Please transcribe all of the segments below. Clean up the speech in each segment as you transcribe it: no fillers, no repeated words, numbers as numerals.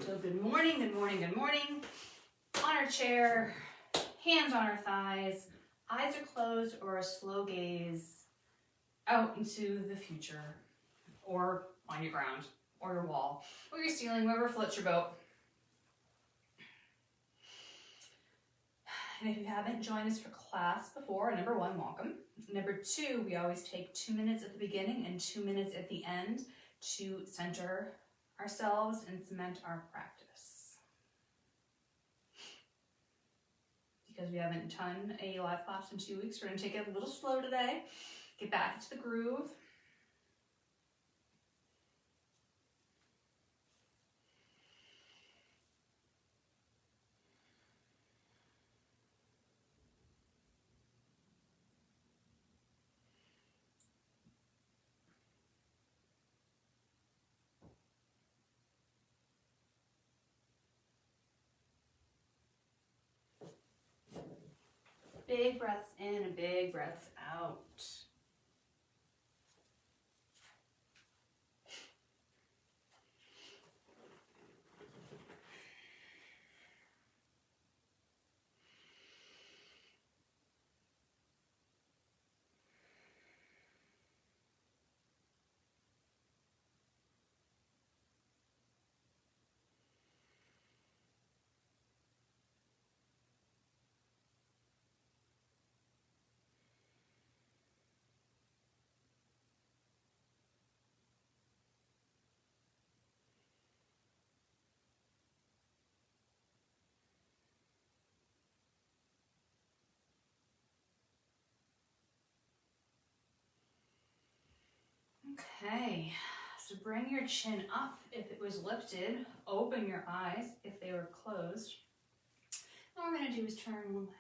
So good morning, good morning, good morning. On our chair, hands on our thighs, eyes are closed or a slow gaze out into the future, or on your ground, or your wall, or your ceiling, wherever floats your boat. And if you haven't joined us for class before, number one, welcome. Number two, we always take 2 minutes at the beginning and 2 minutes at the end to center ourselves and cement our practice. Because we haven't done a live class in 2 weeks, we're going to take it a little slow today, get back into the groove. Big breaths in and big breaths out. Okay, so bring your chin up if it was lifted, open your eyes if they were closed. All we're going to do is turn one way.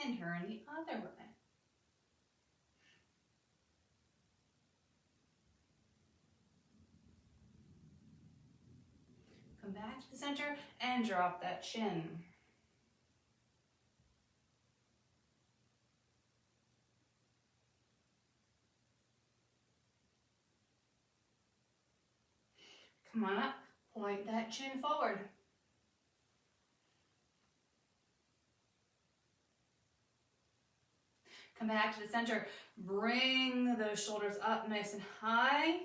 And turn the other way. Come back to the center and drop that chin. Come on up, point that chin forward. Come back to the center, bring those shoulders up nice and high,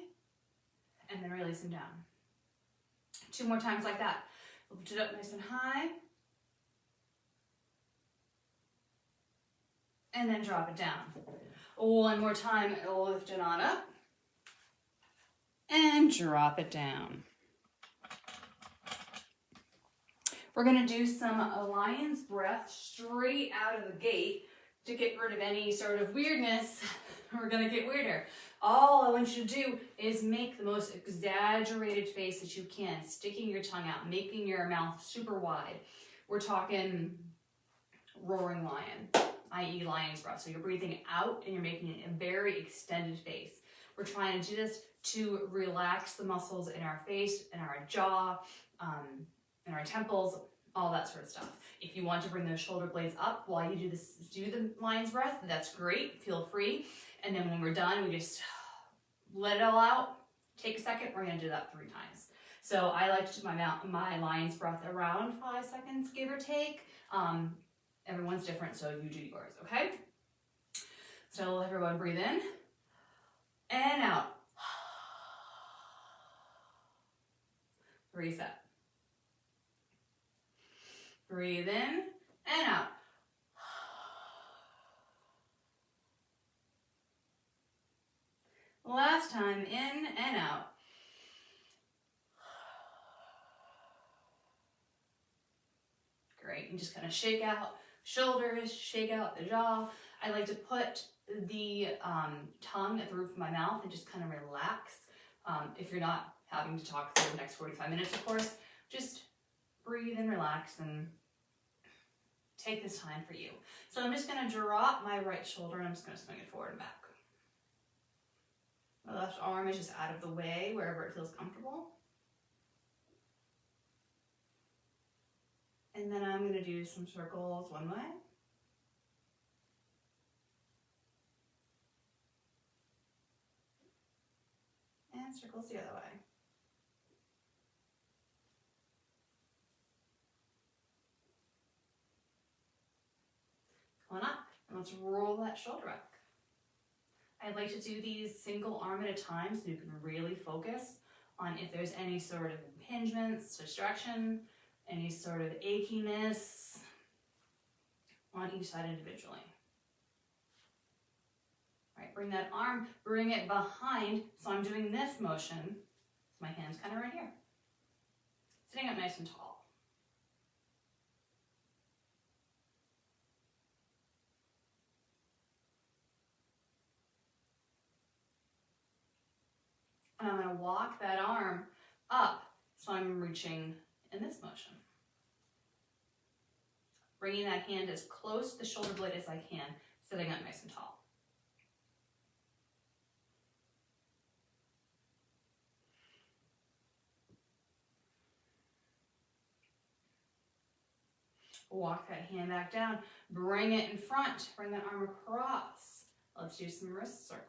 and then release them down. 2 more times like that. Lift it up nice and high, and then drop it down. 1 more time, lift it on up, and drop it down. We're gonna do some lion's breath straight out of the gate to get rid of any sort of weirdness. We're gonna get weirder. All I want you to do is make the most exaggerated face that you can, sticking your tongue out, making your mouth super wide. We're talking roaring lion, i.e. lion's breath. So you're breathing out and you're making a very extended face. We're trying to do this to relax the muscles in our face, in our jaw, in our temples, all that sort of stuff. If you want to bring those shoulder blades up while you do this, do the lion's breath, that's great, feel free. And then when we're done, we just let it all out, take a second, we're gonna do that 3 times. So I like to do my lion's breath around 5 seconds, give or take. Everyone's different, so you do yours, okay? So everyone breathe in and out. Reset. Breathe in and out. Last time, in and out. Great, and just kind of shake out shoulders, shake out the jaw. I like to put the tongue at the roof of my mouth and just kind of relax. If you're not having to talk for the next 45 minutes, of course, just breathe and relax and take this time for you. So I'm just gonna drop my right shoulder and I'm just gonna swing it forward and back. My left arm is just out of the way wherever it feels comfortable. And then I'm gonna do some circles one way and circles the other way. Come on up, and let's roll that shoulder up. I'd like to do these single arm at a time so you can really focus on if there's any sort of impingements, distraction, any sort of achiness on each side individually. All right, bring that arm, bring it behind. So I'm doing this motion. My hand's kind of right here. Sitting up nice and tall. And I'm going to walk that arm up, so I'm reaching in this motion. Bringing that hand as close to the shoulder blade as I can, sitting up nice and tall. Walk that hand back down, bring it in front, bring that arm across. Let's do some wrist circles.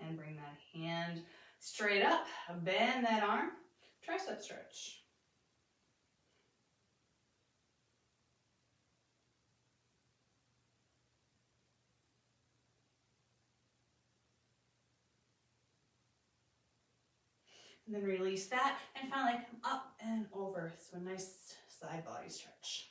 And bring that hand straight up, bend that arm, tricep stretch. And then release that and finally come up and over. So a nice side body stretch.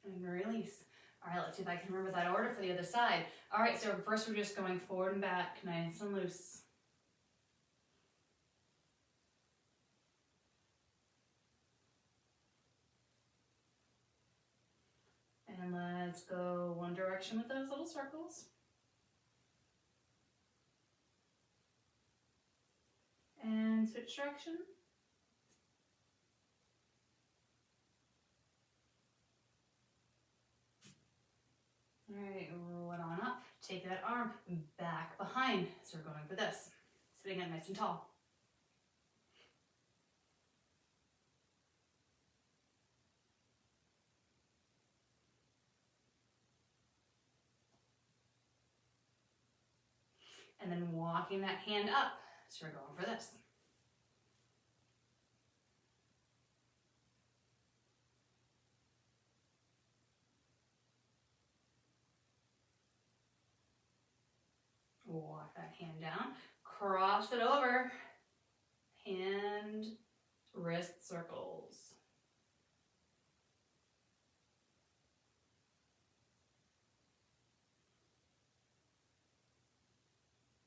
And release. All right, let's see if I can remember that order for the other side. All right, so first we're just going forward and back, nice and loose. And let's go one direction with those little circles. And switch direction. All right, roll it on up. Take that arm back behind. So we're going for this. Sitting up nice and tall. And then walking that hand up. So we're going for this. Walk that hand down, cross it over, hand, wrist circles.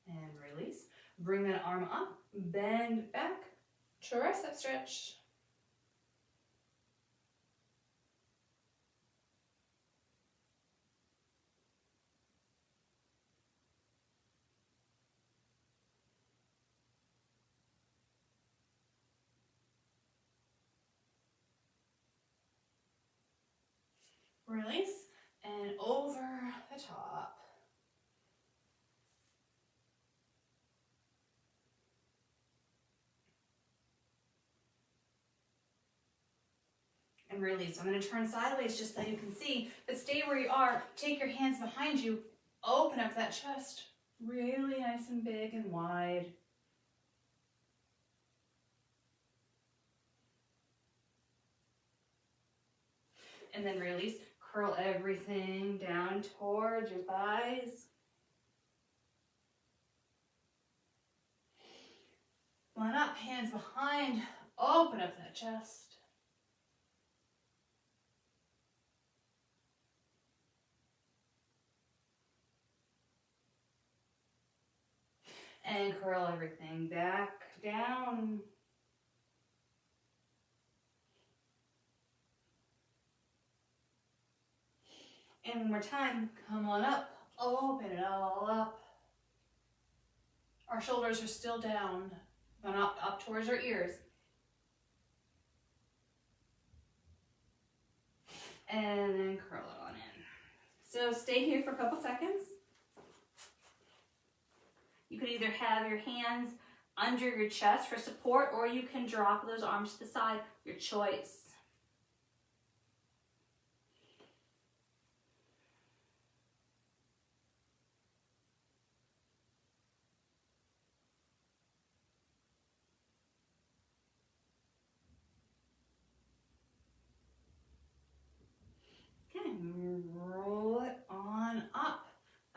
And release. Bring that arm up, bend back, tricep stretch. Release, and over the top. And release. I'm going to turn sideways just so you can see, but stay where you are. Take your hands behind you, open up that chest, really nice and big and wide. And then release. Curl everything down towards your thighs. Line up, hands behind, open up that chest. And curl everything back down. And one more time, come on up, open it all up. Our shoulders are still down, but up towards our ears. And then curl it on in. So stay here for a couple seconds. You could either have your hands under your chest for support, or you can drop those arms to the side, your choice. Okay, roll it on up.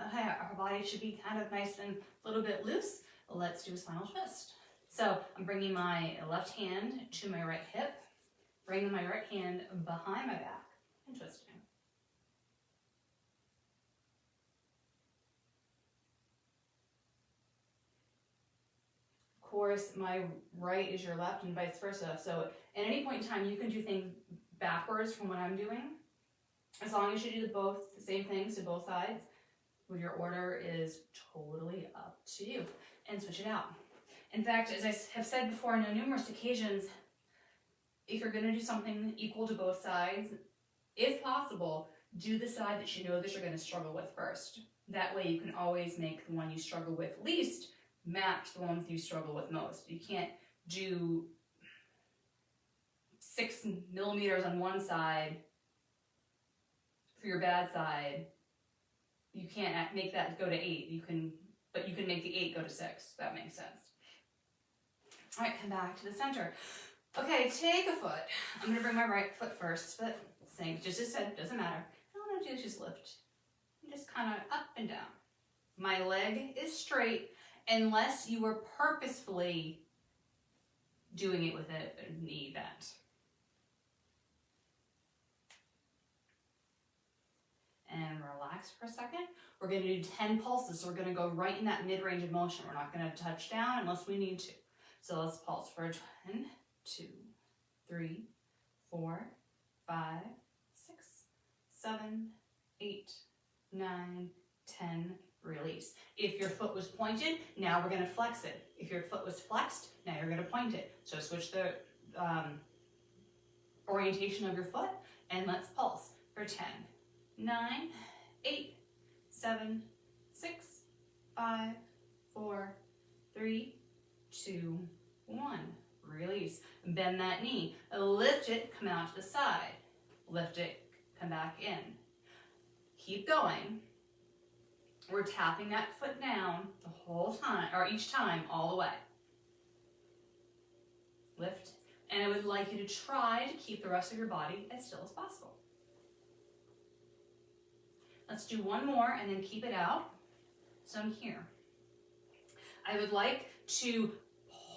Okay, our body should be kind of nice and a little bit loose. Let's do a spinal twist. So I'm bringing my left hand to my right hip, bringing my right hand behind my back and twisting. Of course, my right is your left and vice versa. So at any point in time, you can do things backwards from what I'm doing. As long as you do the same things to both sides, your order is totally up to you. And switch it out. In fact, as I have said before on numerous occasions, if you're going to do something equal to both sides, if possible, do the side that you know that you're going to struggle with first. That way you can always make the one you struggle with least match the one you struggle with most. You can't do 6 millimeters on one side for your bad side. You can't make that go to 8. But you can make the 8 go to 6. That makes sense. All right, come back to the center. Okay, take a foot. I'm going to bring my right foot first, but same, just as said, doesn't matter. All I'm going to do is just lift. Just kind of up and down. My leg is straight unless you were purposefully doing it with a knee bent. And relax for a second. We're going to do 10 pulses, so we're going to go right in that mid-range of motion. We're not going to touch down unless we need to. So let's pulse for 10, 2, 3, 4, 5, 6, 7, 8, 9, 10, release. If your foot was pointed, now we're going to flex it. If your foot was flexed, now you're going to point it. So switch the orientation of your foot, and let's pulse for 10, 9, 8, 7, 6, 5, 4, 3, 2, 1. Release. Bend that knee. Lift it, come out to the side. Lift it, come back in. Keep going. We're tapping that foot down the whole time, or each time, all the way. Lift. And I would like you to try to keep the rest of your body as still as possible. Let's do one more and then keep it out. So I'm here. I would like to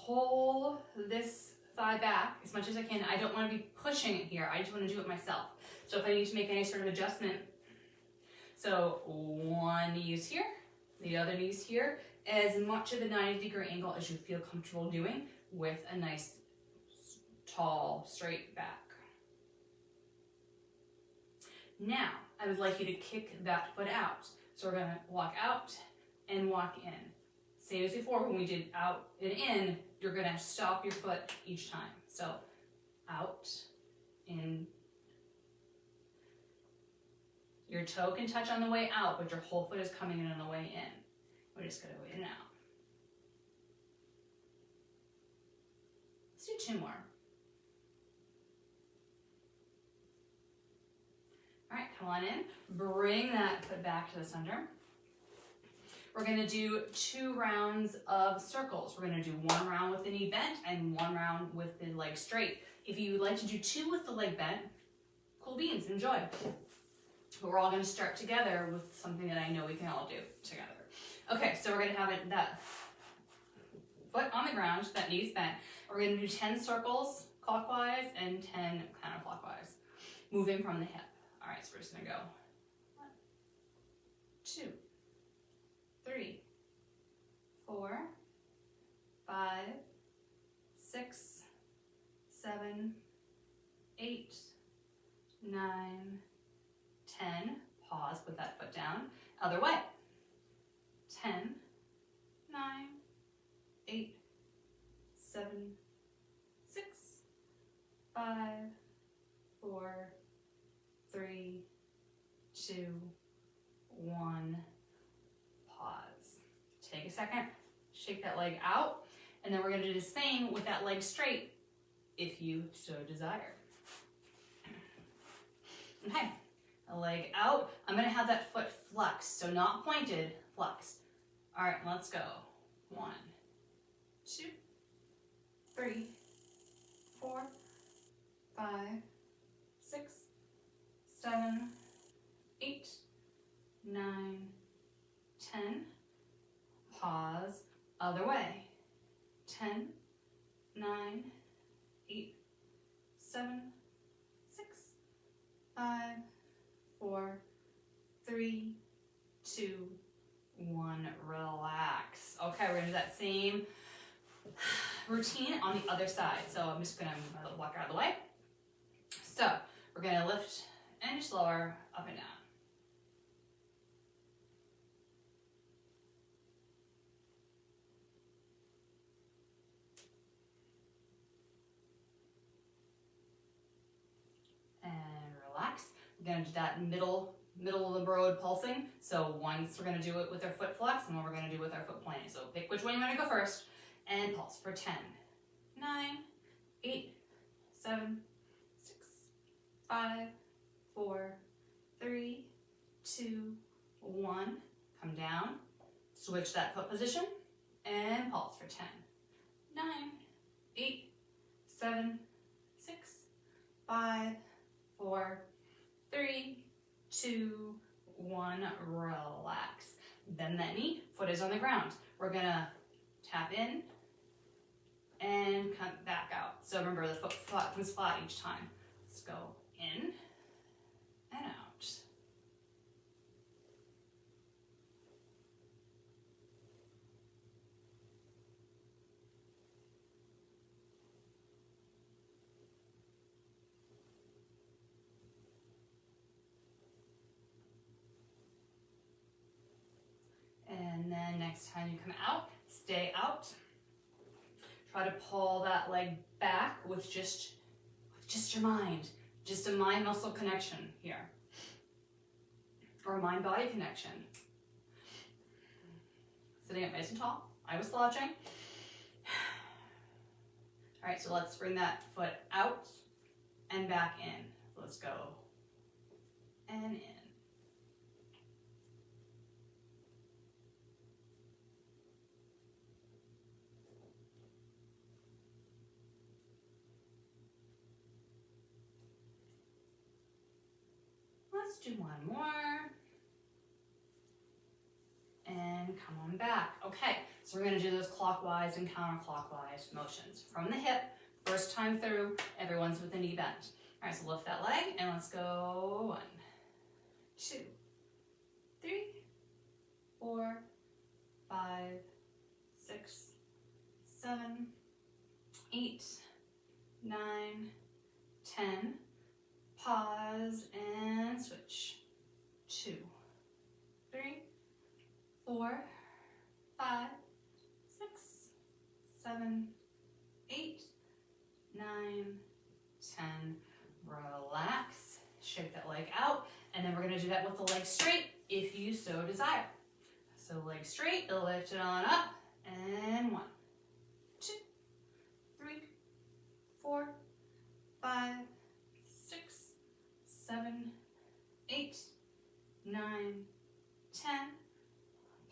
pull this thigh back as much as I can. I don't want to be pushing it here. I just want to do it myself. So if I need to make any sort of adjustment, so one knee is here, the other knee is here, as much of a 90-degree angle as you feel comfortable doing with a nice, tall, straight back. Now, I would like you to kick that foot out. So we're going to walk out and walk in. Same as before, when we did out and in, you're going to stop your foot each time. So out, in. Your toe can touch on the way out, but your whole foot is coming in on the way in. We're just going to go in and out. Let's do 2 more. All right, come on in. Bring that foot back to the center. We're going to do 2 rounds of circles. We're going to do 1 round with the knee bent and 1 round with the leg straight. If you would like to do 2 with the leg bent, cool beans, enjoy. But we're all going to start together with something that I know we can all do together. Okay, so we're going to have that foot on the ground, that knee's bent. We're going to do 10 circles clockwise and 10 counterclockwise, moving from the hip. All right, so we're just going to go 1, 2, 3, 4, 5, 6, 7, 8, 9, 10. Pause, put that foot down. Other way. 10, 9, 8, 7, 6, 5, 4, 3, 2, 1. Pause. Take a second. shake that leg out. And then we're gonna do the same with that leg straight, if you so desire. Okay, a leg out. I'm gonna have that foot flexed, so not pointed, flexed. All right, let's go. 1, 2, 3, 4, 5, 6, 7, 8, 9, 10. Pause, other way. 10, 9, 8, 7, 6, 5, 4, 3, 2, 1. Relax. Okay, we're gonna do that same routine on the other side. So I'm just gonna move my little blocker out of the way. So we're gonna lift and just lower, up and down. And relax. We're gonna do that middle of the road pulsing. So once we're gonna do it with our foot flex, and what we're gonna do with our foot planting. So pick which one you wanna go first, and pulse for 10, 9, 8, 7, 6, 5, 4, 3, 2, 1. Come down, switch that foot position, and pulse for 10, 9, 8, 7, 6, 5, 4, 3, 2, 1. Relax. Bend that knee, foot is on the ground. We're gonna tap in and come back out. So remember, the foot comes flat each time. Let's go in and out. And then next time you come out, stay out. Try to pull that leg back with just your mind. Just a mind-muscle connection here. Or a mind-body connection. Sitting up nice and tall. I was slouching. All right, so let's bring that foot out and back in. Let's go and in. Let's do one more. And come on back. Okay, so we're gonna do those clockwise and counterclockwise motions. From the hip, first time through, everyone's with the knee bent. All right, so lift that leg and let's go. 1, 2, 3, 4, 5, 6, 7, 8, 9, 10. Pause and switch. 2, 3, 4, 5, 6, 7, 8, 9, 10. Relax. Shake that leg out. And then we're going to do that with the leg straight if you so desire. So leg straight, lift it on up. And 1, 2, 3, 4, 5, 6, 7, 8, 9, 10.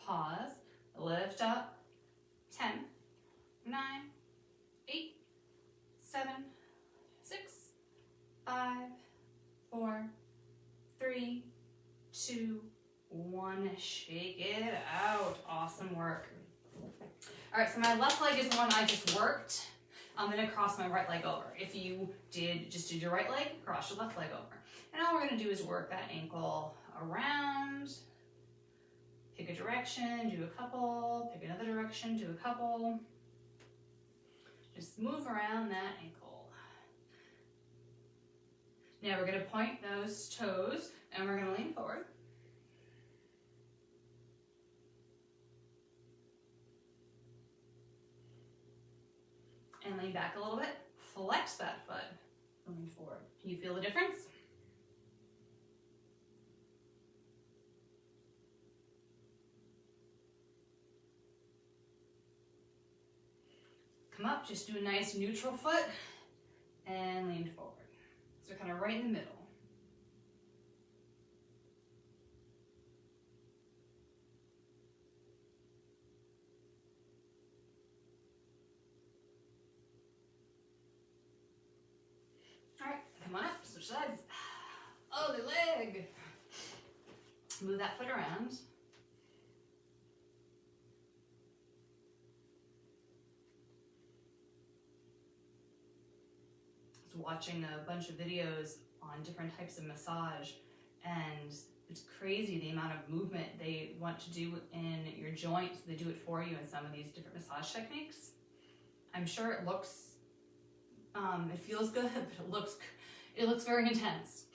Pause, lift up, 10, 9, 8, 7, 6, 5, 4, 3, 2, 1. Shake it out. Awesome work. All right, so my left leg is the one I just worked. I'm gonna cross my right leg over. If you just did your right leg, cross your left leg over. And all we're gonna do is work that ankle around. Pick a direction, do a couple, pick another direction, do a couple. Just move around that ankle. Now we're gonna point those toes and we're gonna lean forward. And lean back a little bit, flex that foot, lean forward. Can you feel the difference? come up, just do a nice neutral foot and lean forward. So kind of right in the middle. All right, come on up, switch sides. Other leg. Move that foot around. I was watching a bunch of videos on different types of massage, and it's crazy the amount of movement they want to do in your joints. They do it for you in some of these different massage techniques. I'm sure it looks, it feels good, but it looks very intense.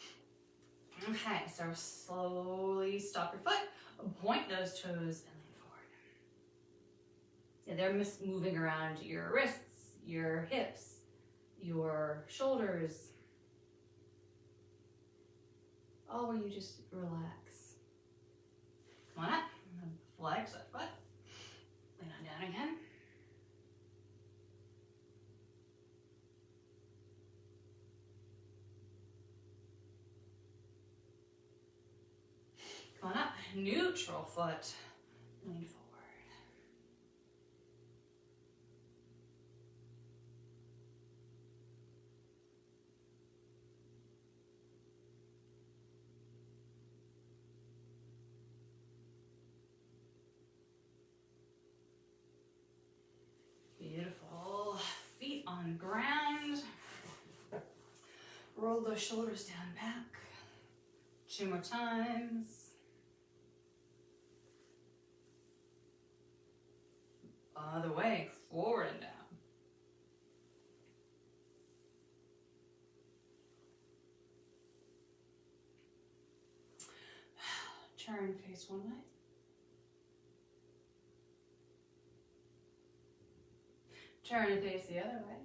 Okay, so slowly stop your foot, point those toes, and lean forward. Yeah, they're moving around your wrists, your hips, your shoulders, all where you just relax. Come on up, flex that foot, lean on down again. Come on up, neutral foot, lean forward. Beautiful. Feet on ground. Roll those shoulders down back. 2 more times. Other way, forward and down. Turn face one way. Turn and face the other way.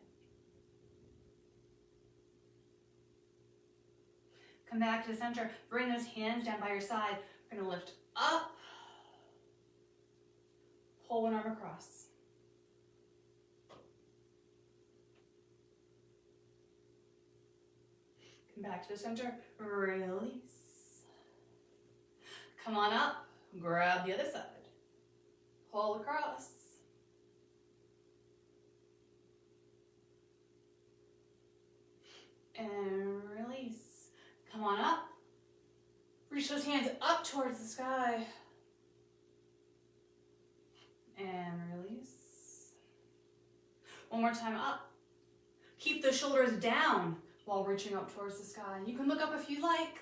Come back to the center. Bring those hands down by your side. We're going to lift up. Pull one arm across. Come back to the center. Release. Come on up. Grab the other side. Pull across. And release. Come on up. Reach those hands up towards the sky. And release. One more time up. Keep the shoulders down while reaching up towards the sky. You can look up if you like.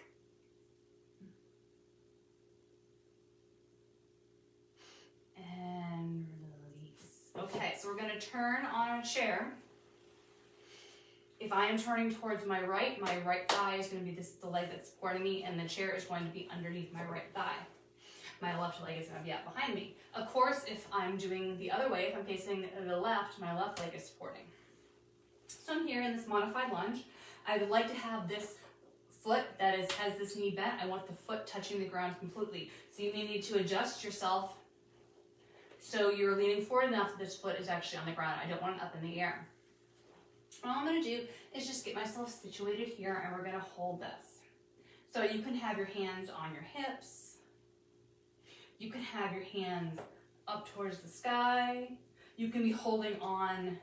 And release. Okay, so we're going to turn on a chair. If I am turning towards my right thigh is going to be the leg that's supporting me, and the chair is going to be underneath my right thigh. My left leg is going to be out behind me. Of course, if I'm doing the other way, if I'm facing the left, my left leg is supporting. So I'm here in this modified lunge. I would like to have this foot that has this knee bent. I want the foot touching the ground completely. So you may need to adjust yourself so you're leaning forward enough that this foot is actually on the ground. I don't want it up in the air. All I'm going to do is just get myself situated here, and we're going to hold this. So you can have your hands on your hips. You can have your hands up towards the sky. You can be holding on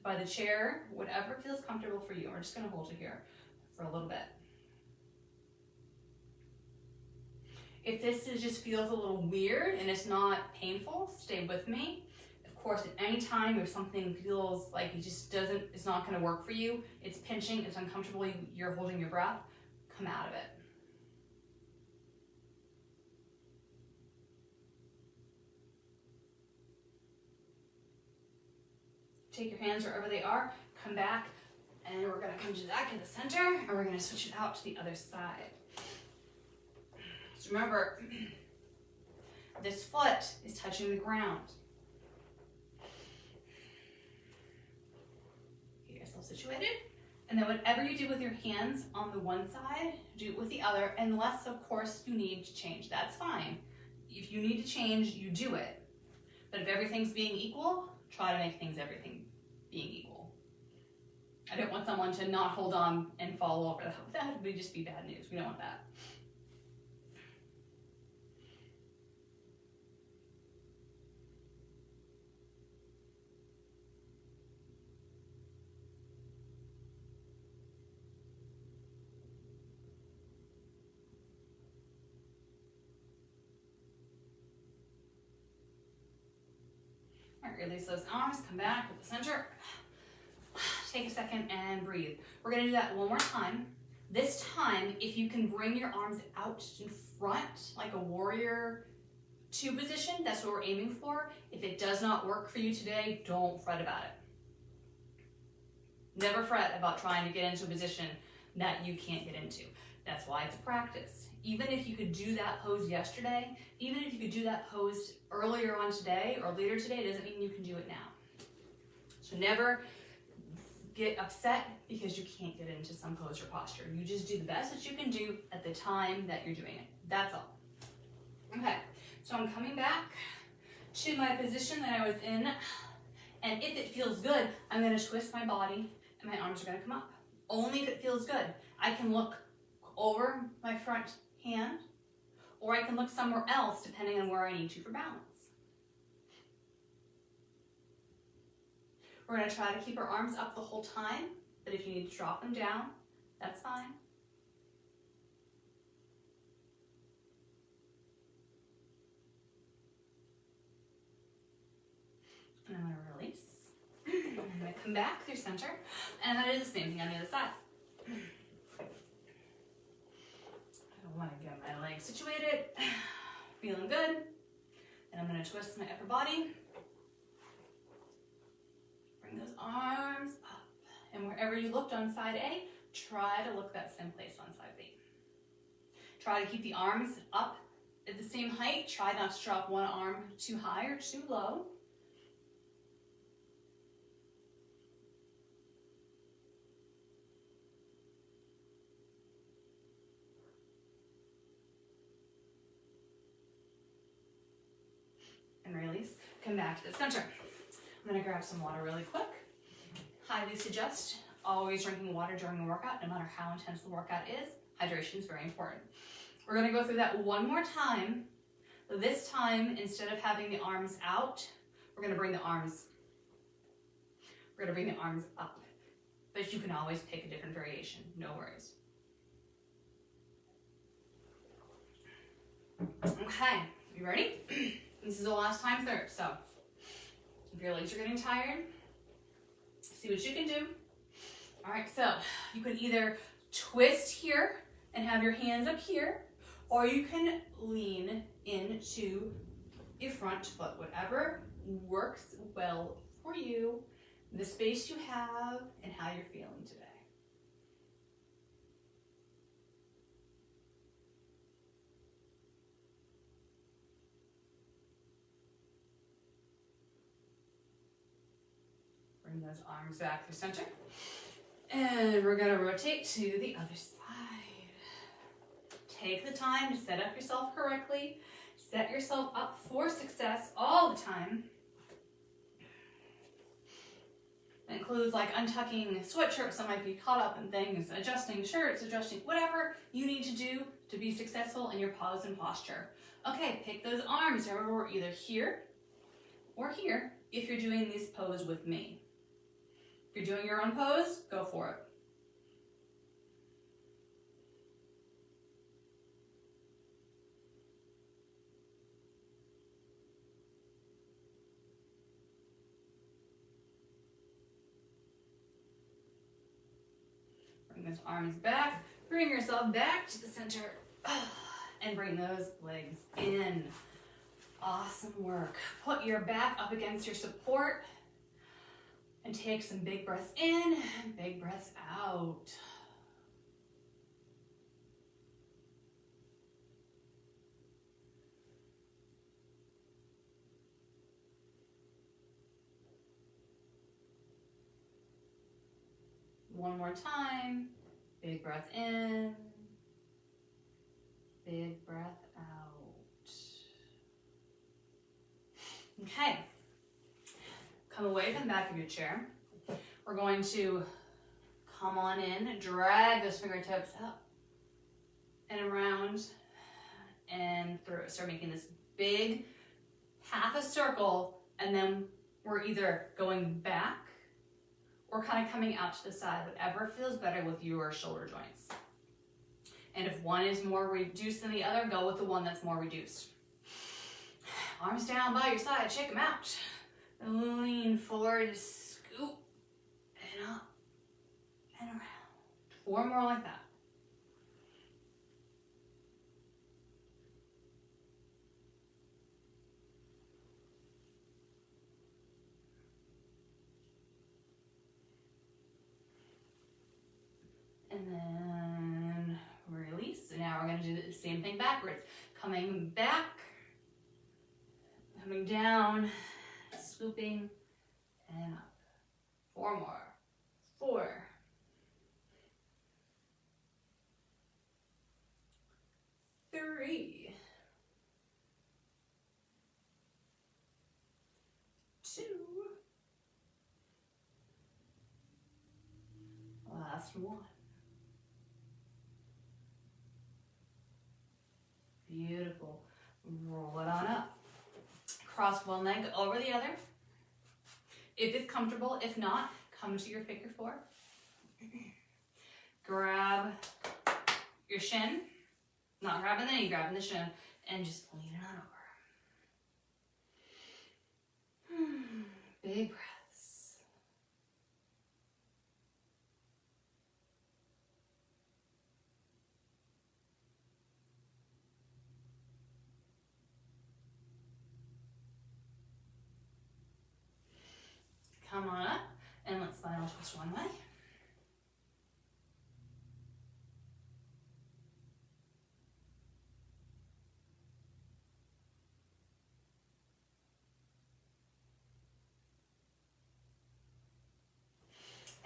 by the chair, whatever feels comfortable for you. We're just going to hold it here for a little bit. If this just feels a little weird and it's not painful, stay with me. Of course, at any time if something feels like it's not going to work for you, it's pinching, it's uncomfortable, you're holding your breath, come out of it. Take your hands wherever they are, come back, and we're going to come back in the center, and we're going to switch it out to the other side. So remember, this foot is touching the ground. Get yourself situated, and then whatever you do with your hands on the one side, do it with the other, unless, of course, you need to change. That's fine. If you need to change, you do it. But if everything's being equal, try to make everything being equal. I don't want someone to not hold on and fall over. That would just be bad news. We don't want that. All right, release those arms, come back to the center. Take a second and breathe. We're gonna do that one more time. This time, if you can bring your arms out in front, like a warrior two position, that's what we're aiming for. If it does not work for you today, don't fret about it. Never fret about trying to get into a position that you can't get into. That's why it's a practice. Even if you could do that pose yesterday, even if you could do that pose earlier on today or later today, doesn't mean you can do it now. So never get upset because you can't get into some pose or posture. You just do the best that you can do at the time that you're doing it. That's all. Okay, so I'm coming back to my position that I was in, and if it feels good, I'm gonna twist my body and my arms are gonna come up. Only if it feels good. I can look over my front hand, or I can look somewhere else depending on where I need to for balance. We're gonna try to keep our arms up the whole time, but if you need to drop them down, that's fine. And I'm gonna release. I'm gonna come back through center, and then I do the same thing on the other side. I want to get my legs situated, feeling good, and I'm going to twist my upper body, bring those arms up, and wherever you looked on side A, try to look that same place on side B. Try to keep the arms up at the same height. Try not to drop one arm too high or too low. And release, come back to the center. I'm gonna grab some water really quick. Highly suggest always drinking water during the workout, no matter how intense the workout is. Hydration is very important. We're gonna go through that one more time. This time, instead of having the arms out, we're gonna bring the arms up. But you can always pick a different variation, no worries. Okay, you ready? This is the last time third, so if your legs are getting tired, see what you can do. All right, so you can either twist here and have your hands up here, or you can lean into your front foot, whatever works well for you, the space you have, and how you're feeling today. Bring those arms back to center. And we're gonna rotate to the other side. Take the time to set up yourself correctly. Set yourself up for success all the time. That includes like untucking sweatshirts that might be caught up in things, adjusting shirts, adjusting whatever you need to do to be successful in your pose and posture. Okay, pick those arms. Remember, we're either here or here if you're doing this pose with me. If you're doing your own pose, go for it. Bring those arms back, bring yourself back to the center, and bring those legs in. Awesome work. Put your back up against your support, and take some big breaths in and big breaths out. One more time. Big breath in. Big breath out. Okay. come away from the back of your chair. We're going to come on in, drag those fingertips up and around and through. Start making this big half a circle, and then we're either going back or kind of coming out to the side, whatever feels better with your shoulder joints. And if one is more reduced than the other, go with the one that's more reduced. Arms down by your side, check them out. Lean forward, scoop, and up, and around. 4 more like that. And then release. And now we're going to do the same thing backwards. Coming back, coming down, scooping, and up. 4 more. 4. 3. 2. Last one. Beautiful. Roll it on up. Cross one leg over the other. If it's comfortable, if not, come to your figure 4. Grab your shin. Not grabbing the knee, grabbing the shin. And just lean it on over. Big breaths. Come on up, and let's spinal twist one way.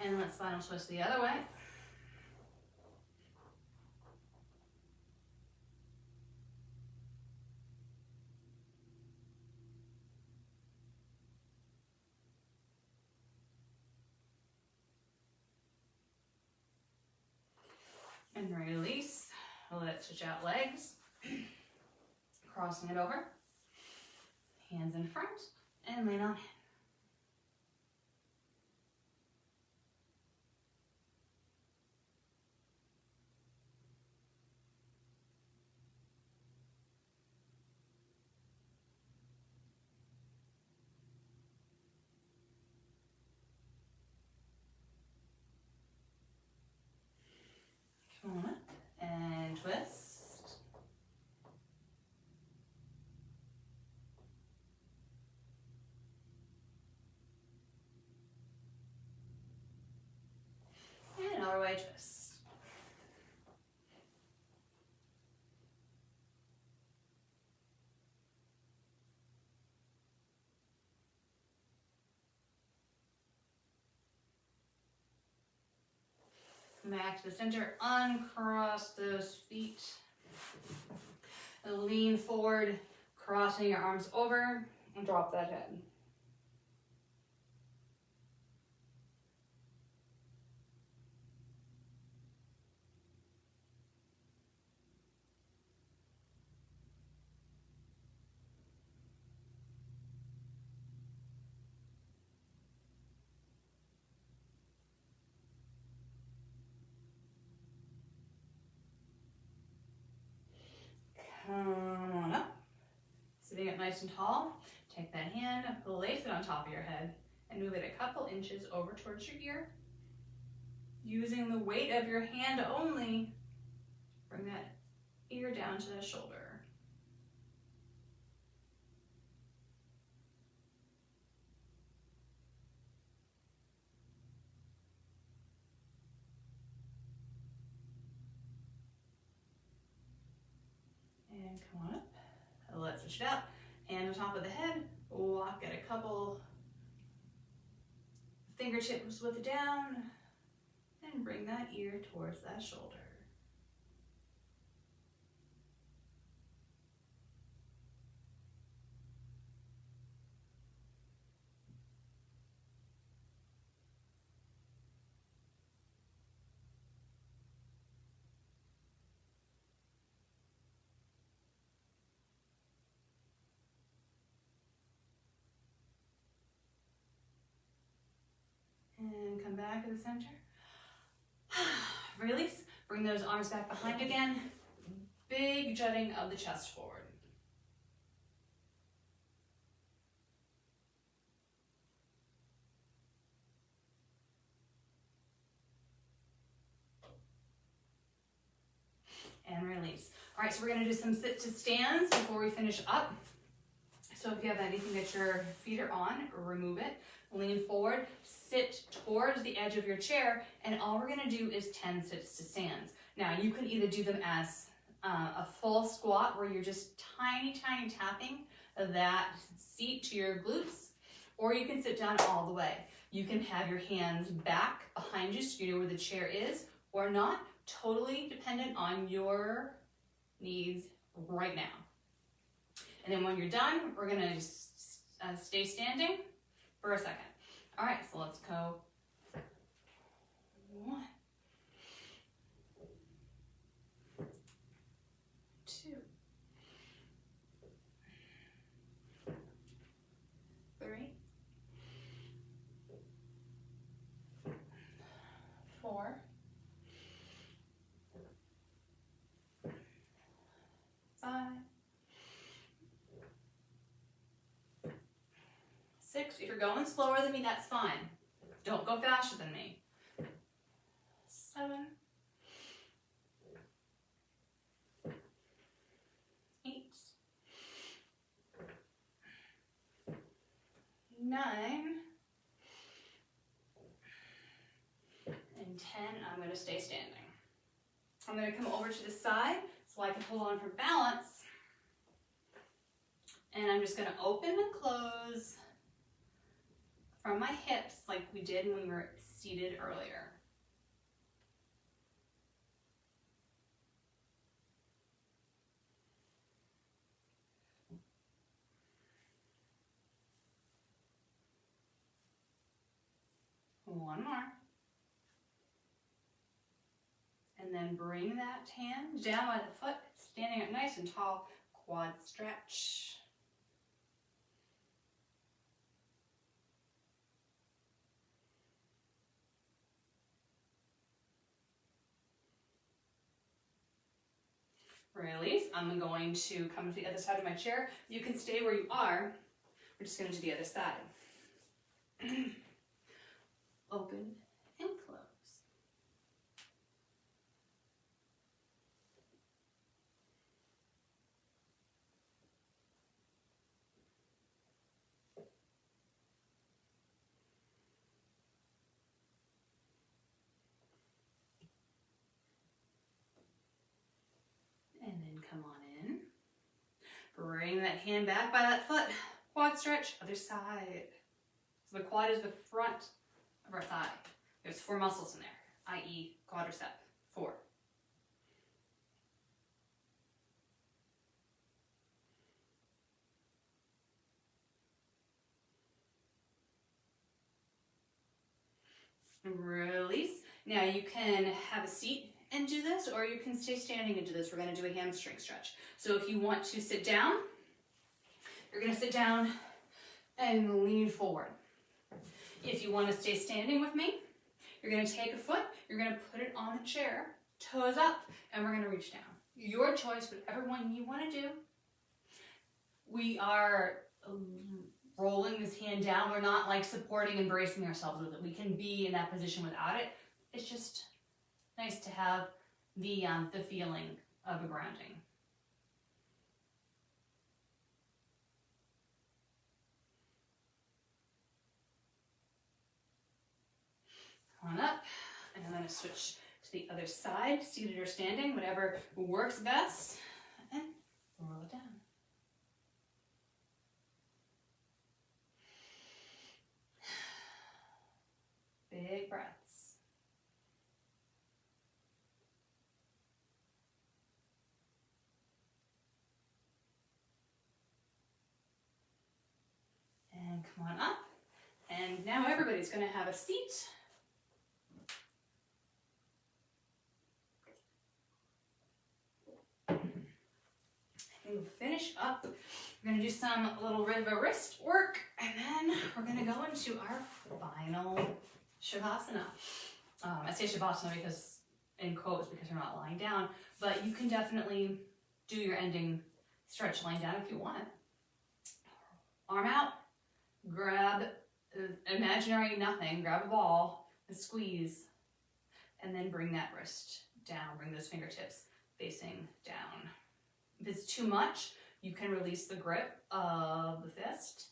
And let's spinal twist the other way. And release. Let's switch out legs. Crossing it over. Hands in front and lean on in. Come on up and twist. And another way twist. Back to the center, uncross those feet. Lean forward, crossing your arms over, and drop that head. Come on up. Sitting up nice and tall. Take that hand, place it on top of your head, and move it a couple inches over towards your ear. Using the weight of your hand only, bring that ear down to the shoulder. And come on up. Let's switch it out. Hand on top of the head. Walk it a couple fingertips with it down. And bring that ear towards that shoulder. And come back to the center. Release. Bring those arms back behind again. Big jutting of the chest forward. And release. All right, so we're gonna do some sit to stands before we finish up. So if you have anything that your feet are on, remove it. Lean forward, sit towards the edge of your chair, and all we're gonna do is 10 sits to stands. Now you can either do them as a full squat where you're just tiny tapping that seat to your glutes, or you can sit down all the way. You can have your hands back behind you so you know where the chair is or not, totally dependent on your needs right now. And then when you're done, we're gonna just stay standing for a second. All right, so let's go. 1, 2, 3, 4, 5, 6. If you're going slower than me, that's fine. Don't go faster than me. 7, 8, 9, and 10. I'm going to stay standing. I'm going to come over to the side so I can hold on for balance. And I'm just going to open and close from my hips like we did when we were seated earlier. One more. And then bring that hand down by the foot, standing up nice and tall, quad stretch. Release. I'm going to come to the other side of my chair. You can stay where you are. We're just going to do the other side. Open and close. And then come on in. Bring that hand back by that foot. Quad stretch, other side. So the quad is the front of our thigh. There's 4 muscles in there, i.e. quadricep. 4. Release. Now you can have a seat and do this, or you can stay standing and do this. We're going to do a hamstring stretch. So if you want to sit down, you're going to sit down and lean forward. If you want to stay standing with me, you're going to take a foot, you're going to put it on the chair, toes up, and we're going to reach down. Your choice, whatever one you want to do. We are rolling this hand down. We're not like supporting and bracing ourselves with it. We can be in that position without it. It's just nice to have the feeling of a grounding. On up, and I'm going to switch to the other side, seated or standing, whatever works best, and roll it down. Big breaths. And come on up, and now everybody's going to have a seat. We'll finish up. We're going to do some little bit of a wrist work, and then we're going to go into our final Shavasana. I say Shavasana because, in quotes, because you're not lying down, but you can definitely do your ending stretch lying down if you want. Arm out, grab imaginary nothing, grab a ball and squeeze, and then bring that wrist down, bring those fingertips facing down. If it's too much, you can release the grip of the fist.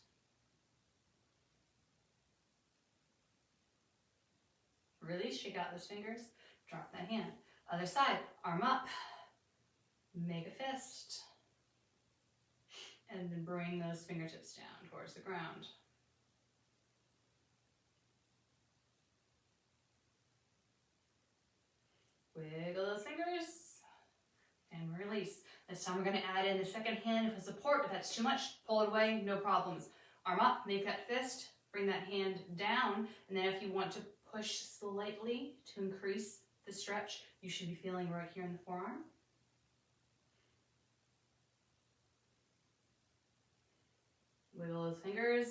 Release, shake out those fingers, drop that hand. Other side, arm up, make a fist, and then bring those fingertips down towards the ground. Wiggle those fingers and release. This time we're going to add in the second hand for support. If that's too much, pull it away, no problems. Arm up, make that fist, bring that hand down, and then if you want to push slightly to increase the stretch, you should be feeling right here in the forearm. Wiggle those fingers.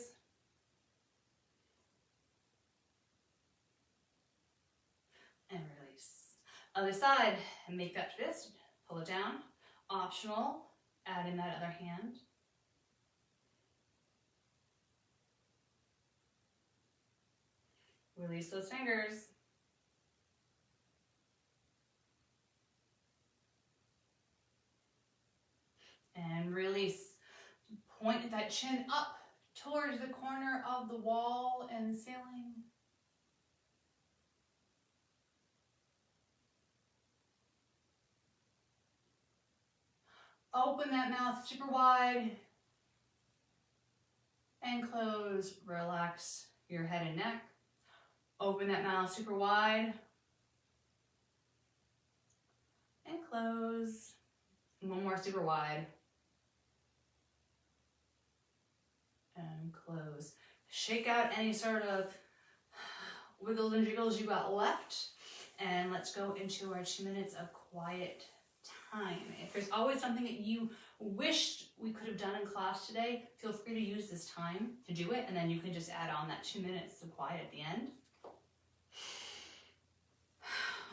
And release. Other side, and make that fist, pull it down. Optional, add in that other hand. Release those fingers. And release. Point that chin up towards the corner of the wall and ceiling. Open that mouth super wide and close. Relax your head and neck. Open that mouth super wide and close. One more super wide and close. Shake out any sort of wiggles and jiggles you got left, and let's go into our 2 minutes of quiet time. If there's always something that you wished we could have done in class today, feel free to use this time to do it, and then you can just add on that 2 minutes of quiet at the end.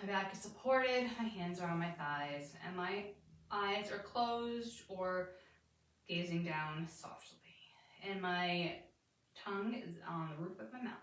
My back is supported, my hands are on my thighs, and my eyes are closed or gazing down softly. And my tongue is on the roof of my mouth.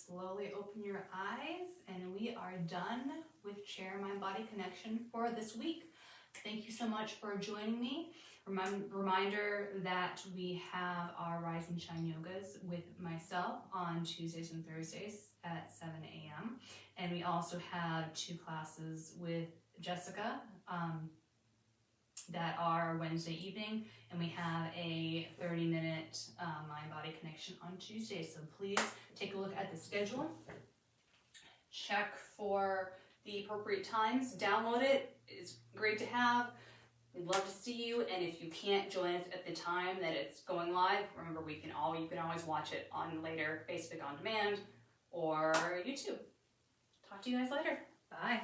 Slowly open your eyes, and we are done with Chair Mind Body Connection for this week. Thank you so much for joining me. Reminder that we have our Rise and Shine yogas with myself on Tuesdays and Thursdays at 7 a.m. And we also have 2 classes with Jessica that are Wednesday evening, and we have a 30-minute Mind Body Connection on Tuesday. So please take a look at the schedule, check for the appropriate times, download it. It's great to have. We'd love to see you, and if you can't join us at the time that it's going live, remember you can always watch it on later, Facebook on demand or YouTube. Talk to you guys later. Bye.